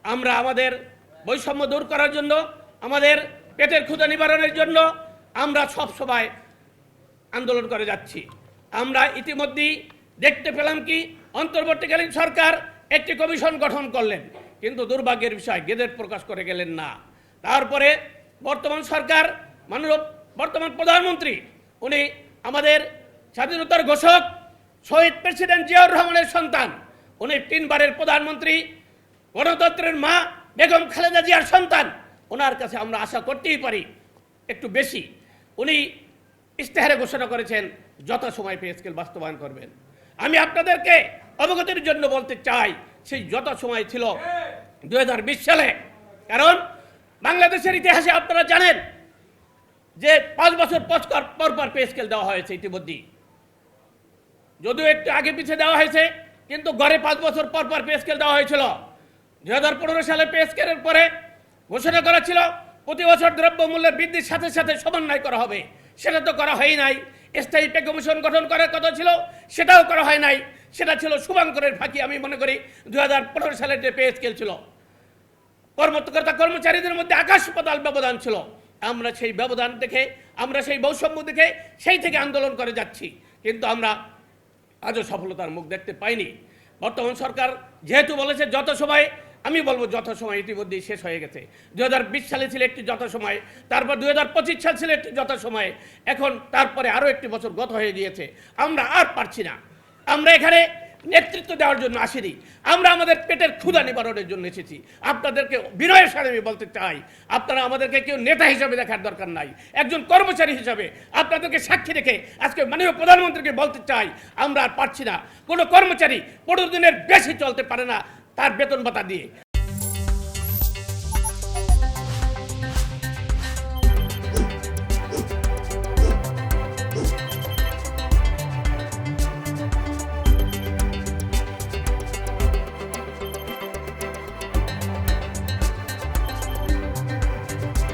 আমরা আমাদের বৈষম্য দূর করার জন্য, আমাদের পেটের ক্ষুধা নিবারণের জন্য আমরা সব সময় আন্দোলন করে যাচ্ছি। আমরা ইতিমধ্যেই দেখতে পেলাম কি অন্তর্বর্তীকালীন সরকার একটি কমিশন গঠন করলেন, কিন্তু দুর্ভাগ্যের বিষয় গেজেট প্রকাশ করে গেলেন না। তারপরে বর্তমান সরকার, মাননীয় বর্তমান প্রধানমন্ত্রী, উনি আমাদের স্বাধীনতার ঘোষক শহীদ প্রেসিডেন্ট জিয়াউর রহমানের সন্তান, উনি 3 বারের প্রধানমন্ত্রী, গণতন্ত্রের মা বেগম খালেদা জিয়ার সন্তান। ওনার কাছে আমরা আশা করতেই পারি একটু বেশি। উনি ইশতেহারে ঘোষণা করেছেন যথাসময়ে পে স্কেল বাস্তবায়ন করবেন। আমি আপনাদেরকে অবগতির জন্য বলতে চাই, সেই যথাসময় ছিল 2020 সালে। কারণ বাংলাদেশের ইতিহাসে আপনারা জানেন যে 5 বছর পর পর পে স্কেল দেওয়া হয়েছে ইতিমধ্যেই, যদিও একটু আগে পিছিয়ে দেওয়া হয়েছে, কিন্তু গড়ে 5 বছর পর পর পে স্কেল দেওয়া হয়েছিল। 2015 সালে পে স্কেলের পরে ঘোষণা করা ছিল প্রতি বছর দ্রব্যমূল্য বৃদ্ধির সাথে সাথে সমন্বয় করা হবে, সেটা তো করা হয় নাই। স্থায়ী পে কমিশন গঠন করার কথা ছিল, সেটাও করা হয় নাই। সেটা ছিল শুভাঙ্করের ফাঁকি। আমি মনে করি 2015 সালের যে পে স্কেল ছিল, কর্মকর্তা কর্মচারীদের মধ্যে আকাশ পাতাল ব্যবধান ছিল। আমরা সেই ব্যবধান দেখে, আমরা সেই বৈষম্য দেখে সেই থেকে আন্দোলন করে যাচ্ছি, কিন্তু আমরা আজও সফলতার মুখ দেখতে পাইনি। বর্তমান সরকার যেহেতু বলেছে যথাসময়ে, আমি বলবো যথাসময় ইতিমধ্যেই শেষ হয়ে গেছে। 2020 সালে ছিল একটি যথাসময়, তারপর 2025 সাল ছিল একটি যথাসময়, এখন তারপরে আরও একটি বছর গত হয়ে গিয়েছে। আমরা আর পারছি না। আমরা এখানে নেতৃত্ব দেওয়ার জন্য আসিনি, আমরা আমাদের পেটের ক্ষুধা নিবারণের জন্য এসেছি। আপনাদেরকে বিনয়ের সাথে আমি বলতে চাই, আপনারা আমাদেরকে কেউ নেতা হিসাবে দেখার দরকার নাই, একজন কর্মচারী হিসাবে আপনাদেরকে সাক্ষী রেখে আজকে মাননীয় প্রধানমন্ত্রীকে বলতে চাই, আমরা আর পারছি না। কোনো কর্মচারী 15 দিনের বেশি চলতে পারে না তার বেতন ভাতা দিয়ে।